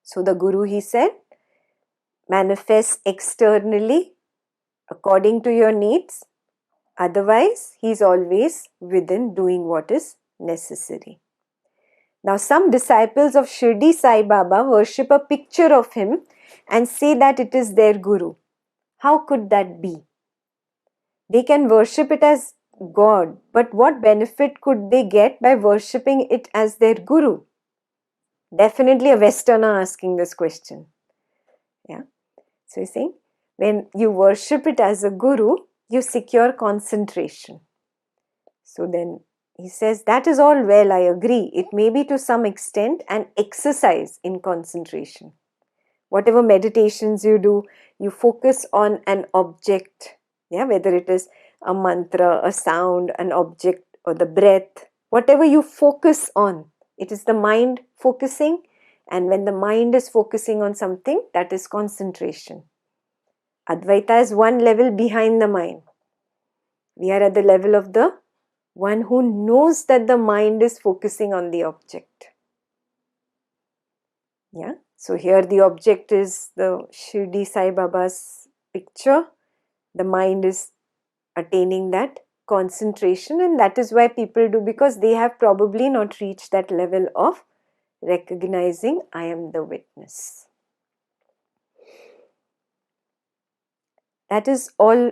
So the Guru, he said, manifests externally according to your needs. Otherwise, he is always within doing what is necessary. Now, some disciples of Shirdi Sai Baba worship a picture of him and say that it is their Guru. How could that be? They can worship it as God, but what benefit could they get by worshipping it as their Guru? Definitely a Westerner asking this question. Yeah. So you see, when you worship it as a Guru, you secure concentration. So then he says, that is all well, I agree. It may be to some extent an exercise in concentration. Whatever meditations you do, you focus on an object, yeah, whether it is a mantra, a sound, an object, or the breath, whatever you focus on, it is the mind focusing, and when the mind is focusing on something, that is concentration. Advaita is one level behind the mind. We are at the level of the one who knows that the mind is focusing on the object. Yeah. So here the object is the Shirdi Sai Baba's picture. The mind is attaining that concentration, and that is why people do, because they have probably not reached that level of recognizing I am the witness. That is all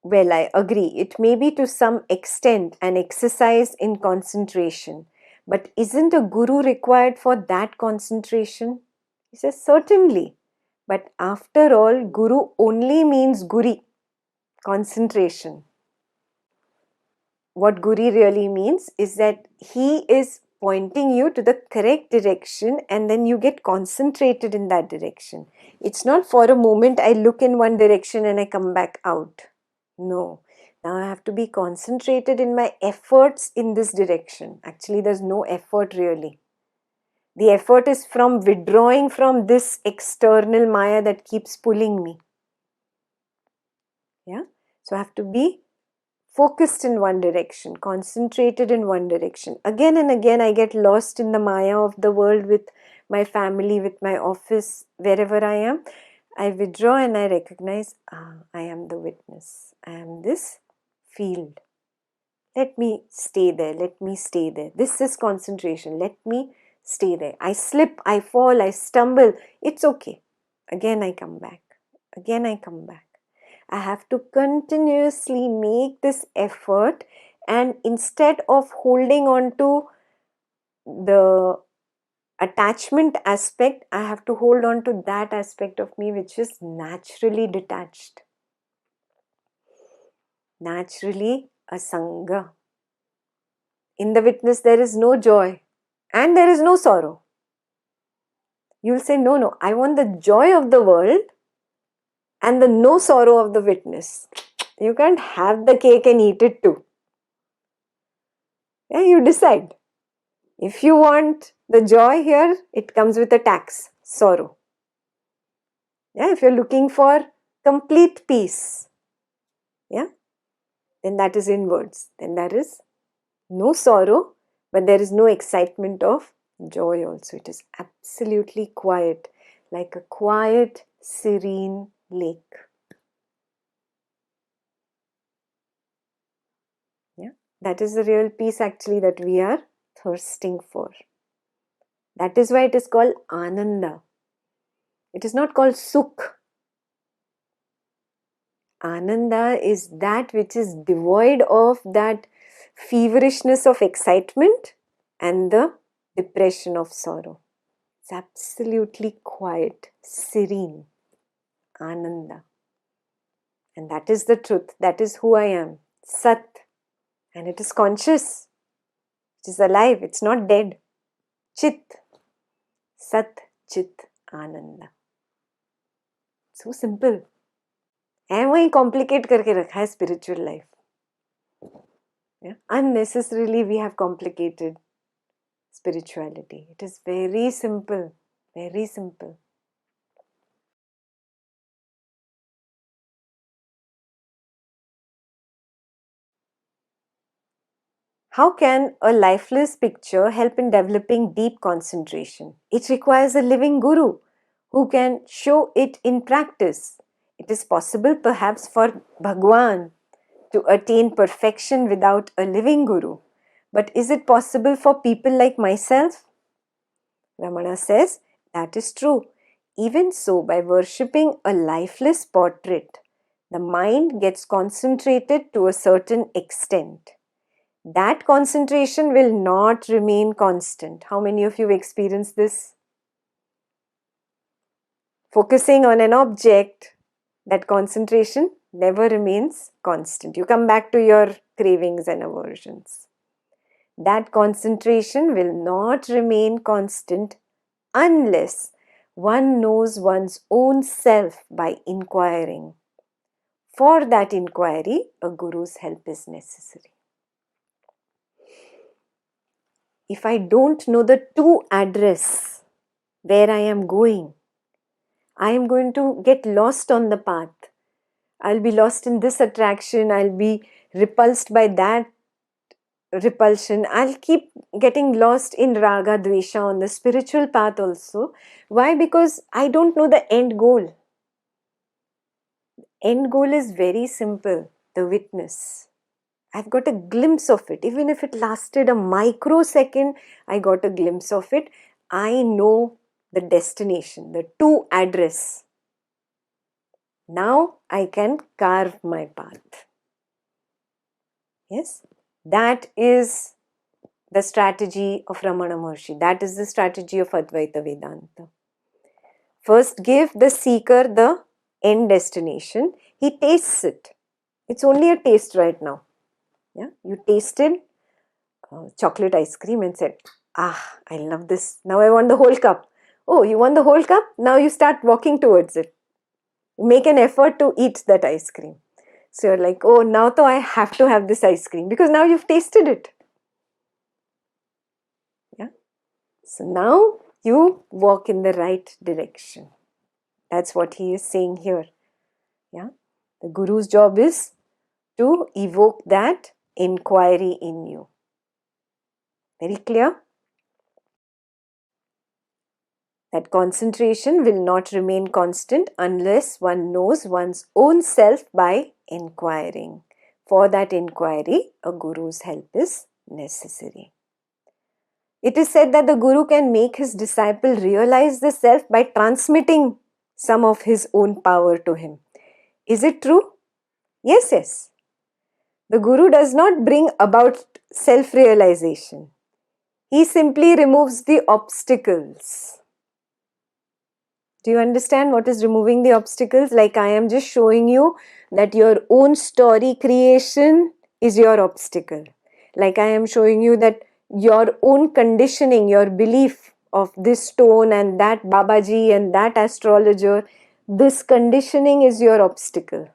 well, I agree. It may be to some extent an exercise in concentration, but isn't a guru required for that concentration? He says, certainly. But after all, guru only means guri, concentration. What guri really means is that he is pointing you to the correct direction, and then you get concentrated in that direction. It's not for a moment I look in one direction and I come back out. No. Now I have to be concentrated in my efforts in this direction. Actually, there's no effort really. The effort is from withdrawing from this external Maya that keeps pulling me. Yeah. So I have to be focused in one direction, concentrated in one direction. Again and again, I get lost in the Maya of the world with my family, with my office, wherever I am. I withdraw and I recognize, I am the witness. I am this field. Let me stay there. Let me stay there. This is concentration. Let me stay there. I slip, I fall, I stumble. It's okay. Again, I come back. Again, I come back. I have to continuously make this effort, and instead of holding on to the attachment aspect, I have to hold on to that aspect of me which is naturally detached. Naturally asanga. In the witness, there is no joy and there is no sorrow. You will say, no, I want the joy of the world and the no sorrow of the witness. You can't have the cake and eat it too. Yeah, you decide. If you want the joy here, it comes with a tax, sorrow. Yeah, if you're looking for complete peace, yeah, then that is inwards. Then there is no sorrow, but there is no excitement of joy also. It is absolutely quiet, like a quiet, serene lake. Yeah, that is the real peace actually that we are thirsting for. That is why it is called Ananda. It is not called Sukh. Ananda is that which is devoid of that feverishness of excitement and the depression of sorrow. It's absolutely quiet, serene, Ananda. And that is the truth. That is who I am. Sat. And it is conscious. It is alive. It's not dead. Chit. Sat, Chit, Ananda. So simple. And वही complicate करके रखा है spiritual life. Yeah? Unnecessarily we have complicated spirituality. It is very simple. Very simple. How can a lifeless picture help in developing deep concentration? It requires a living guru who can show it in practice. It is possible perhaps for Bhagwan to attain perfection without a living guru. But is it possible for people like myself? Ramana says that is true. Even so, by worshipping a lifeless portrait, the mind gets concentrated to a certain extent. That concentration will not remain constant. How many of you experienced this? Focusing on an object, that concentration never remains constant. You come back to your cravings and aversions. That concentration will not remain constant unless one knows one's own self by inquiring. For that inquiry, a guru's help is necessary. If I don't know the true address where I am going to get lost on the path. I'll be lost in this attraction. I'll be repulsed by that repulsion. I'll keep getting lost in raga, dvesha on the spiritual path also. Why? Because I don't know the end goal. End goal is very simple, the witness. I've got a glimpse of it. Even if it lasted a microsecond, I got a glimpse of it. I know the destination, the true address. Now I can carve my path. Yes, that is the strategy of Ramana Maharshi. That is the strategy of Advaita Vedanta. First, give the seeker the end destination. He tastes it. It's only a taste right now. Yeah, you tasted chocolate ice cream and said, "Ah, I love this. Now I want the whole cup." Oh, you want the whole cup? Now you start walking towards it. Make an effort to eat that ice cream. So you're like, oh, now though I have to have this ice cream because now you've tasted it. Yeah. So now you walk in the right direction. That's what he is saying here. Yeah. The guru's job is to evoke that inquiry in you. Very clear? That concentration will not remain constant unless one knows one's own self by inquiring. For that inquiry, a guru's help is necessary. It is said that the guru can make his disciple realize the self by transmitting some of his own power to him. Is it true? Yes, yes. The guru does not bring about self-realization. He simply removes the obstacles. Do you understand what is removing the obstacles? Like I am just showing you that your own story creation is your obstacle. Like I am showing you that your own conditioning, your belief of this stone and that Babaji and that astrologer, this conditioning is your obstacle.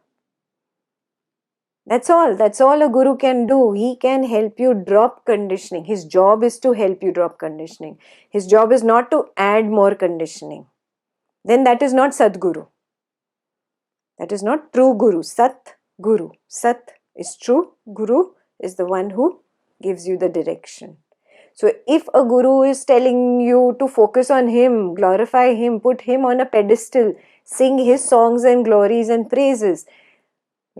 That's all. That's all a guru can do. He can help you drop conditioning. His job is to help you drop conditioning. His job is not to add more conditioning. Then that is not Sadguru. That is not true Guru. Sat Guru. Sat is true. Guru is the one who gives you the direction. So if a guru is telling you to focus on him, glorify him, put him on a pedestal, sing his songs and glories and praises,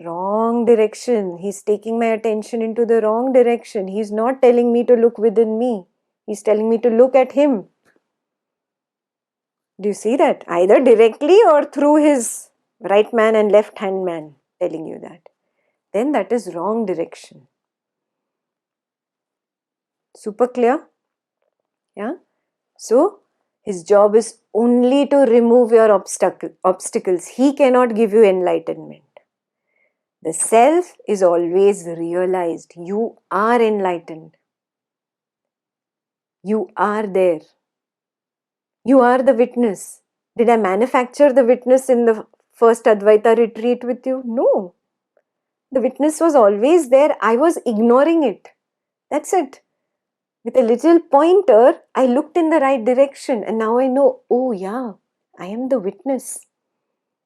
wrong direction. He's taking my attention into the wrong direction. He's not telling me to look within me. He's telling me to look at him. Do you see that? Either directly or through his right man and left hand man telling you that. Then that is wrong direction. Super clear? Yeah? So, his job is only to remove your obstacles. He cannot give you enlightenment. The self is always realized. You are enlightened. You are there. You are the witness. Did I manufacture the witness in the first Advaita retreat with you? No. The witness was always there. I was ignoring it. That's it. With a little pointer, I looked in the right direction and now I know, oh yeah, I am the witness.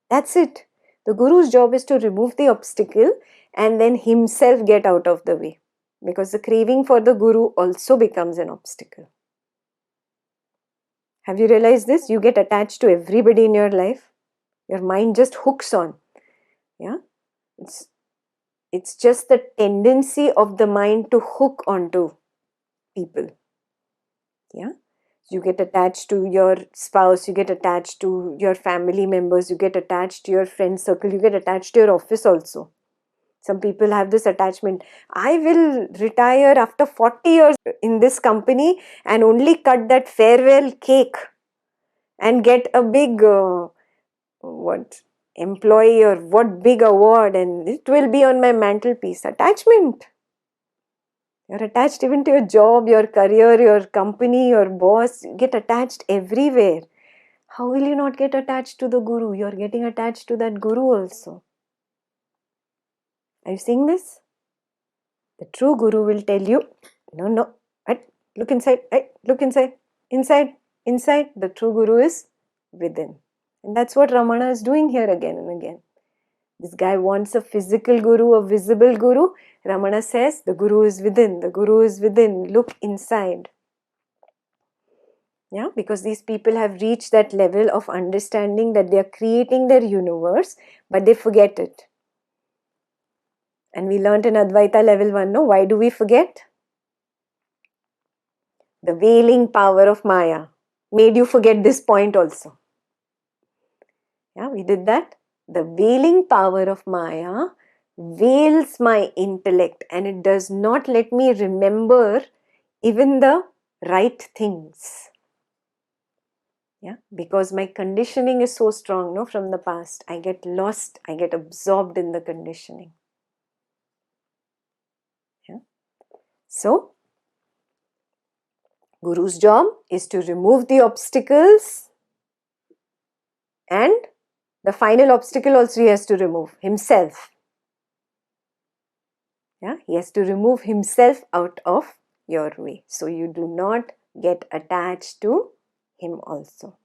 That's it. The guru's job is to remove the obstacle and then himself get out of the way. Because the craving for the guru also becomes an obstacle. Have you realized this? You get attached to everybody in your life. Your mind just hooks on. Yeah? It's just the tendency of the mind to hook onto people. Yeah? You get attached to your spouse, you get attached to your family members, you get attached to your friend circle, you get attached to your office also. Some people have this attachment. I will retire after 40 years in this company and only cut that farewell cake and get a big employee or what big award, and it will be on my mantelpiece. Attachment. You're attached even to your job, your career, your company, your boss. You get attached everywhere. How will you not get attached to the guru? You're getting attached to that guru also. Are you seeing this? The true guru will tell you, no, look inside, look inside, inside. The true guru is within. And that's what Ramana is doing here again and again. This guy wants a physical guru, a visible guru. Ramana says, the guru is within, the guru is within, look inside. Yeah, because these people have reached that level of understanding that they are creating their universe, but they forget it. And we learned in Advaita level 1, no? Why do we forget? The veiling power of Maya made you forget this point also. Yeah, we did that. The veiling power of Maya veils my intellect and it does not let me remember even the right things. Yeah, because my conditioning is so strong, no, from the past. I get lost, I get absorbed in the conditioning. Yeah. So, Guru's job is to remove the obstacles, and the final obstacle also he has to remove himself. Yeah, he has to remove himself out of your way. So you do not get attached to him also.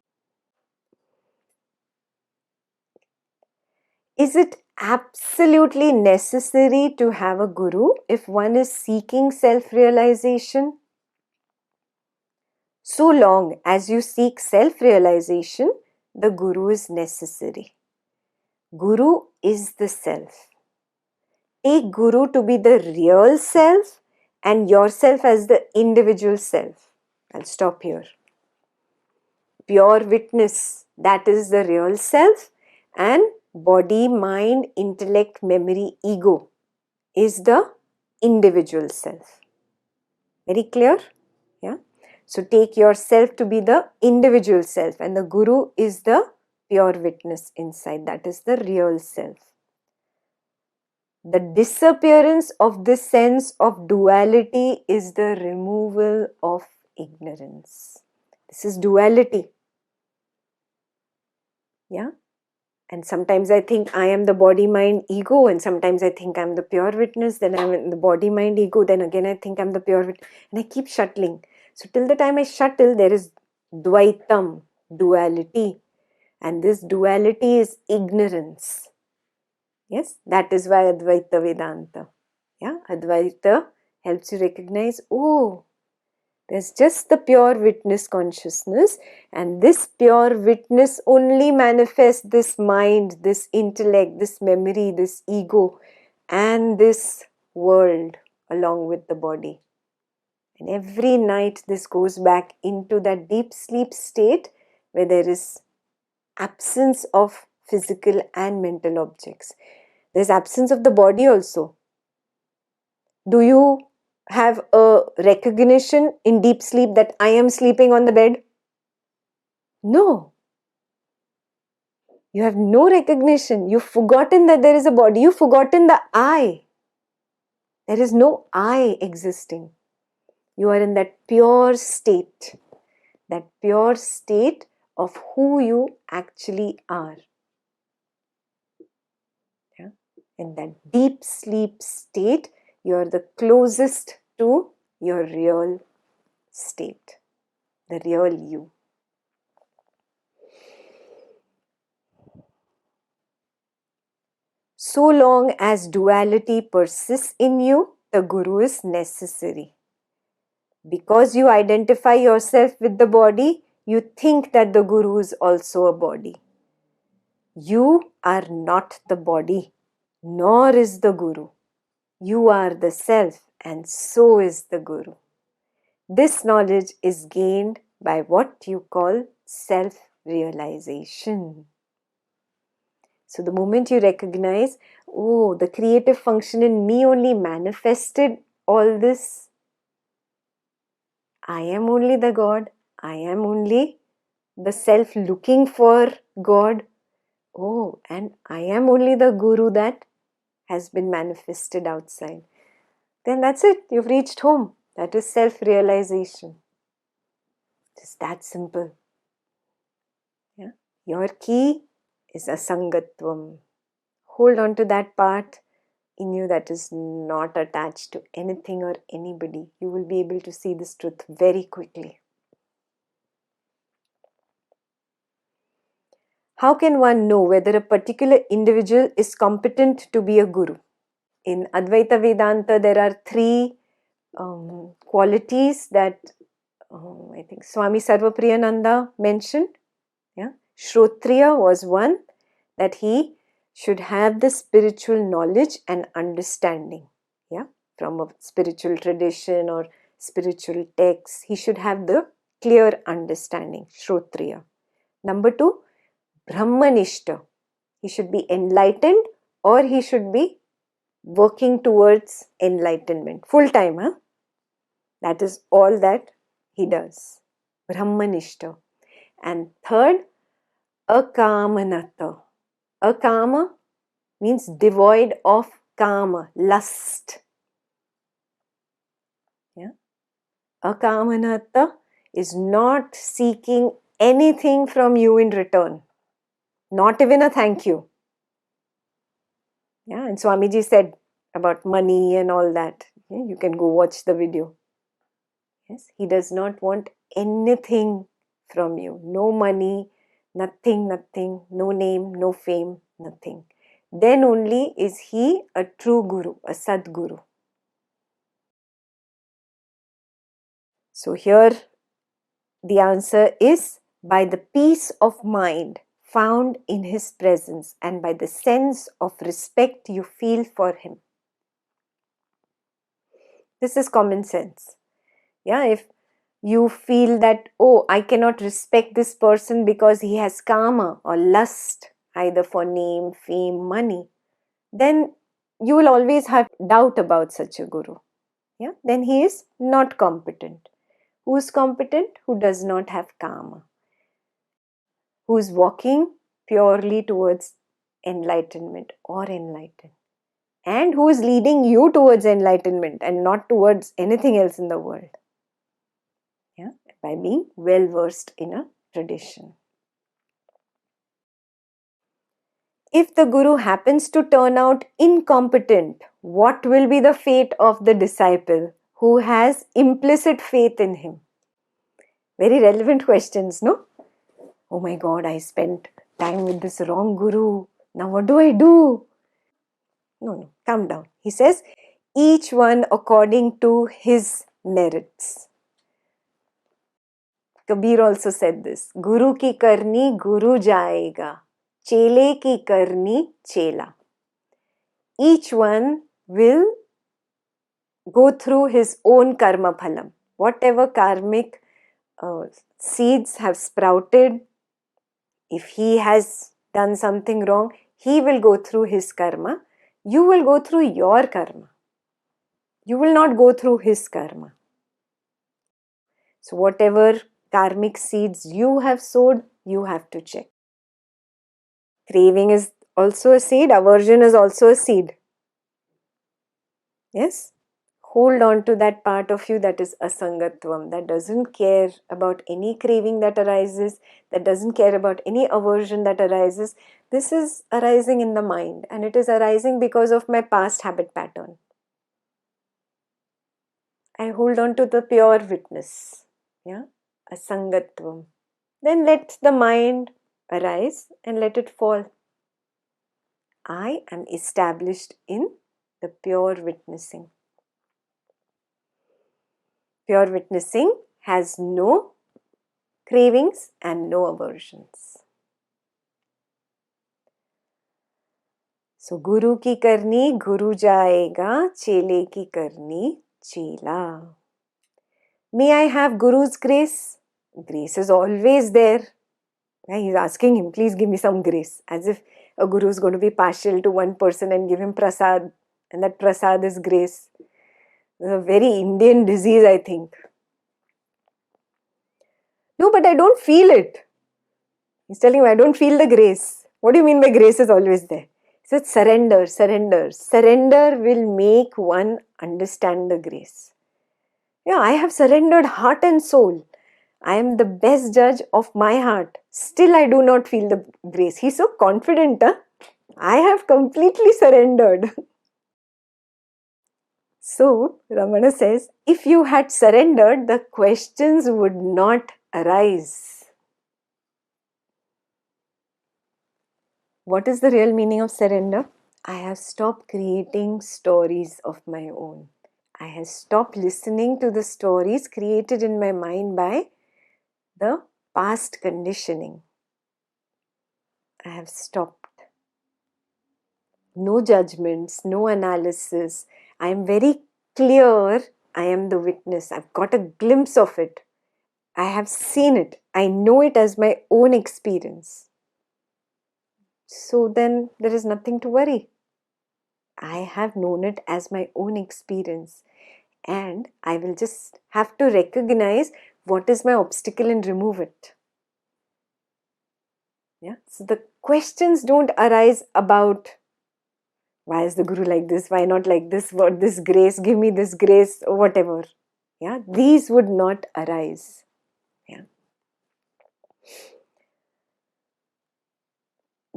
Is it absolutely necessary to have a guru if one is seeking self-realization? So long as you seek self-realization, the guru is necessary. Guru is the self. Take guru to be the real self and yourself as the individual self. I'll stop here. Pure witness, that is the real self, and body, mind, intellect, memory, ego is the individual self. Very clear? Yeah. So take yourself to be the individual self, and the guru is the pure witness inside. That is the real self. The disappearance of this sense of duality is the removal of ignorance. This is duality. Yeah. And sometimes I think I am the body, mind, ego, and sometimes I think I'm the pure witness, then I'm in the body, mind, ego, then again I think I'm the pure witness, and I keep shuttling. So till the time I shuttle, there is Dvaitam, duality, and this duality is ignorance. Yes, that is why Advaita Vedanta. Yeah, Advaita helps you recognize, oh, there's just the pure witness consciousness, and this pure witness only manifests this mind, this intellect, this memory, this ego, and this world along with the body. And every night this goes back into that deep sleep state where there is absence of physical and mental objects. There's absence of the body also. Do you have a recognition in deep sleep that I am sleeping on the bed? No. You have no recognition. You've forgotten that there is a body. You've forgotten the I. There is no I existing. You are in that pure state of who you actually are. Yeah? In that deep sleep state, you are the closest to your real state, the real you. So long as duality persists in you, the Guru is necessary. Because you identify yourself with the body, you think that the Guru is also a body. You are not the body, nor is the Guru. You are the self, and so is the Guru. This knowledge is gained by what you call self-realization. So the moment you recognize, oh, the creative function in me only manifested all this. I am only the God. I am only the self looking for God. Oh, and I am only the Guru that has been manifested outside. Then that's it. You've reached home. That is self-realization. Just that simple. Yeah. Your key is asangatvam. Hold on to that part in you that is not attached to anything or anybody. You will be able to see this truth very quickly. How can one know whether a particular individual is competent to be a guru? In Advaita Vedanta, there are three qualities that I think Swami Sarvapriyananda mentioned. Yeah, Shrotriya was one, that he should have the spiritual knowledge and understanding. Yeah, from a spiritual tradition or spiritual text, he should have the clear understanding. Shrotriya. Number two, Brahmanishta. He should be enlightened, or he should be working towards enlightenment full time. That is all that he does. Brahmanishta. And third, Akamanata. Akama means devoid of kama, lust. Yeah? Akamanata is not seeking anything from you in return. Not even a thank you. Yeah, and Swamiji said about money and all that. Yeah, you can go watch the video. Yes, he does not want anything from you. No money, nothing, no name, no fame, nothing. Then only is he a true guru, a Sadguru. So here the answer is by the peace of mind found in his presence and by the sense of respect you feel for him. This is common sense. Yeah, if you feel that, oh, I cannot respect this person because he has kama or lust, either for name, fame, money, then you will always have doubt about such a guru. Yeah, then he is not competent. Who is competent? Who does not have kama. Who is walking purely towards enlightenment or enlightened. And who is leading you towards enlightenment and not towards anything else in the world. Yeah, by being well versed in a tradition. If the guru happens to turn out incompetent, what will be the fate of the disciple who has implicit faith in him? Very relevant questions, no? Oh my God, I spent time with this wrong guru. Now what do I do? No, calm down. He says, each one according to his merits. Kabir also said this, Guru ki karni Guru jayega, chele ki karni chela. Each one will go through his own karma phalam. Whatever karmic seeds have sprouted, if he has done something wrong, he will go through his karma. You will go through your karma. You will not go through his karma. So whatever karmic seeds you have sowed, you have to check. Craving is also a seed. Aversion is also a seed. Yes? Hold on to that part of you that is asangatvam, that doesn't care about any craving that arises, that doesn't care about any aversion that arises. This is arising in the mind, and it is arising because of my past habit pattern. I hold on to the pure witness. Yeah? Asangatvam. Then let the mind arise and let it fall. I am established in the pure witnessing. Pure witnessing has no cravings and no aversions. So Guru ki karni Guru jayega, Chele ki karni Chela. May I have Guru's grace? Grace is always there. He's asking him, please give me some grace. As if a Guru is going to be partial to one person and give him prasad. And that prasad is grace. It's a very Indian disease, I think. No, but I don't feel it. He's telling him, I don't feel the grace. What do you mean by grace is always there? He said, surrender, surrender. Surrender will make one understand the grace. Yeah, I have surrendered heart and soul. I am the best judge of my heart. Still, I do not feel the grace. He's so confident. Huh? I have completely surrendered. So, Ramana says, if you had surrendered, the questions would not arise. What is the real meaning of surrender? I have stopped creating stories of my own. I have stopped listening to the stories created in my mind by the past conditioning. I have stopped. No judgments, no analysis. I am very clear. I am the witness. I've got a glimpse of it. I have seen it. I know it as my own experience. So then there is nothing to worry. I have known it as my own experience. And I will just have to recognize what is my obstacle and remove it. Yeah. So the questions don't arise about why is the Guru like this? Why not like this? What this grace? Give me this grace or whatever. Yeah. These would not arise. Yeah.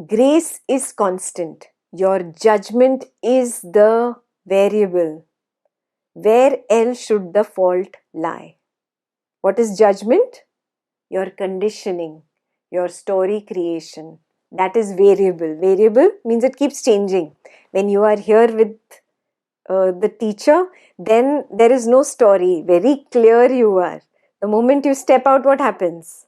Grace is constant. Your judgment is the variable. Where else should the fault lie? What is judgment? Your conditioning, your story creation. That is variable. Variable means it keeps changing. When you are here with the teacher, then there is no story. Very clear you are. The moment you step out, what happens?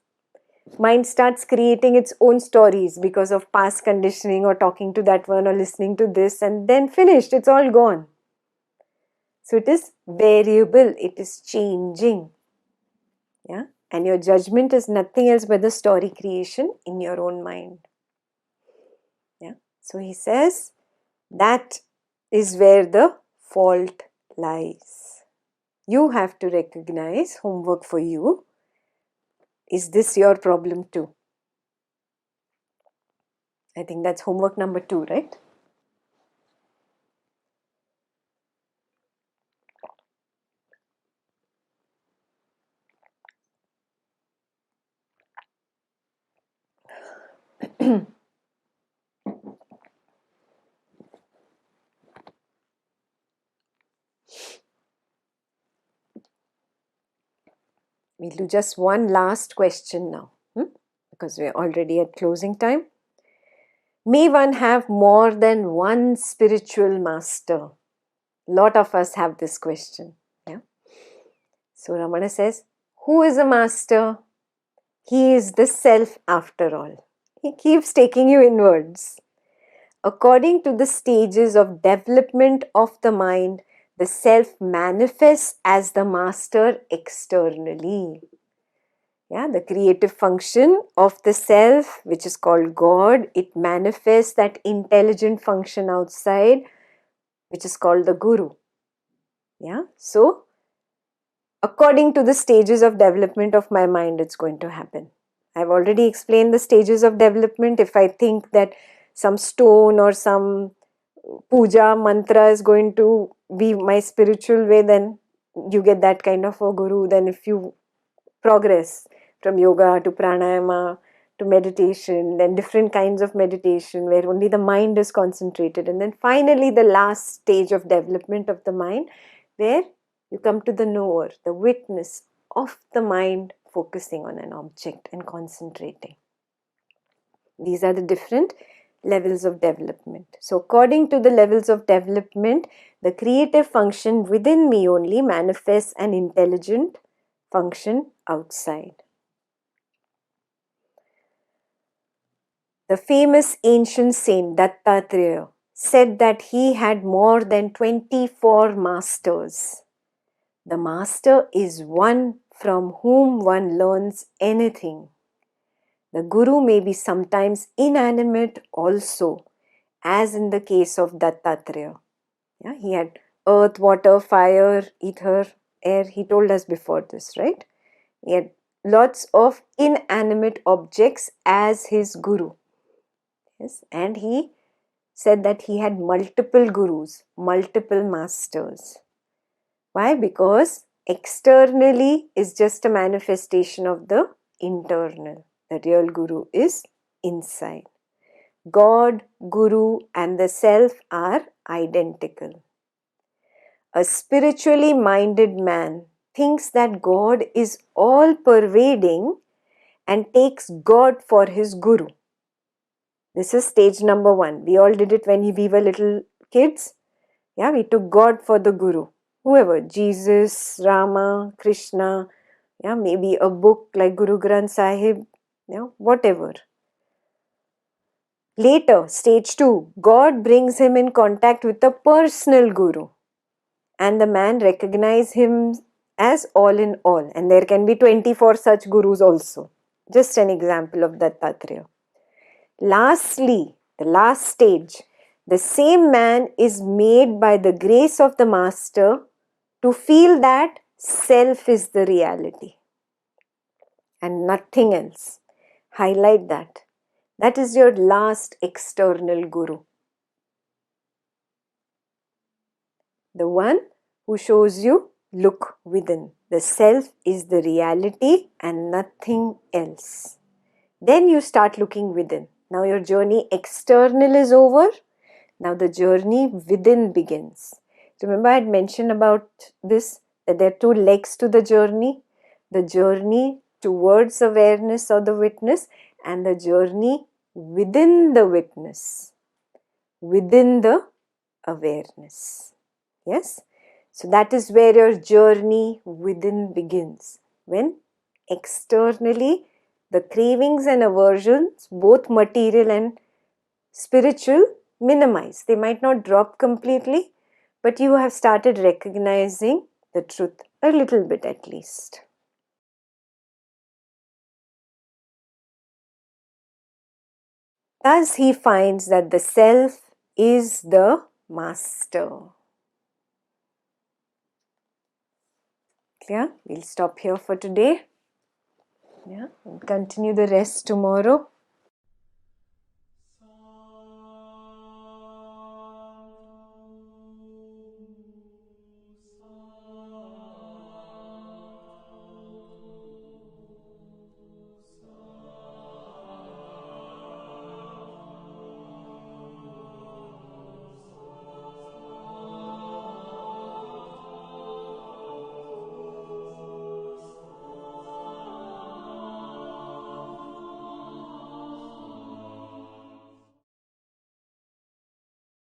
Mind starts creating its own stories because of past conditioning or talking to that one or listening to this, and then finished. It's all gone. So it is variable. It is changing. Yeah. And your judgment is nothing else but the story creation in your own mind. Yeah. So he says that is where the fault lies. You have to recognize homework for you. Is this your problem too? I think that's homework number 2, right? We'll do just one last question now, because we're already at closing time. May one have more than one spiritual master? Lot of us have this question. Yeah. So Ramana says, who is a master? He is the self after all. He keeps taking you inwards. According to the stages of development of the mind, the self manifests as the master externally. Yeah, the creative function of the self, which is called God, it manifests that intelligent function outside, which is called the Guru. Yeah, so according to the stages of development of my mind, it's going to happen. I've already explained the stages of development. If I think that some stone or some puja mantra is going to be my spiritual way, then you get that kind of a guru. Then if you progress from yoga to pranayama to meditation, then different kinds of meditation where only the mind is concentrated, and then finally the last stage of development of the mind where you come to the knower, the witness of the mind focusing on an object and concentrating. These are the different levels of development. So according to the levels of development, the creative function within me only manifests an intelligent function outside. The famous ancient saint Dattatreya said that he had more than 24 masters. The master is one from whom one learns anything. The guru may be sometimes inanimate also, as in the case of Dattatreya. Yeah, he had earth, water, fire, ether, air. He told us before this, right? He had lots of inanimate objects as his guru. Yes, and he said that he had multiple gurus, multiple masters. Why? Because externally is just a manifestation of the internal. The real guru is inside. God, Guru, and the self are identical. A spiritually minded man thinks that God is all pervading and takes God for his guru. This is stage number 1. We all did it when we were little kids. Yeah, we took God for the guru. Whoever, Jesus, Rama, Krishna, yeah, maybe a book like Guru Granth Sahib, whatever. Later, stage 2, God brings him in contact with a personal guru, and the man recognizes him as all in all. And there can be 24 such gurus also. Just an example of Dattatreya. Lastly, the last stage, the same man is made by the grace of the master to feel that self is the reality and nothing else. Highlight that. That is your last external guru. The one who shows you, look within. The self is the reality and nothing else. Then you start looking within. Now your journey external is over. Now the journey within begins. Remember I had mentioned about this, that there are 2 legs to the journey. The journey towards awareness or the witness, and the journey within the witness, within the awareness. Yes? So that is where your journey within begins. When externally the cravings and aversions, both material and spiritual, minimize. They might not drop completely, but you have started recognizing the truth a little bit at least. Thus he finds that the self is the master. Clear? We'll stop here for today. Yeah, and continue the rest tomorrow.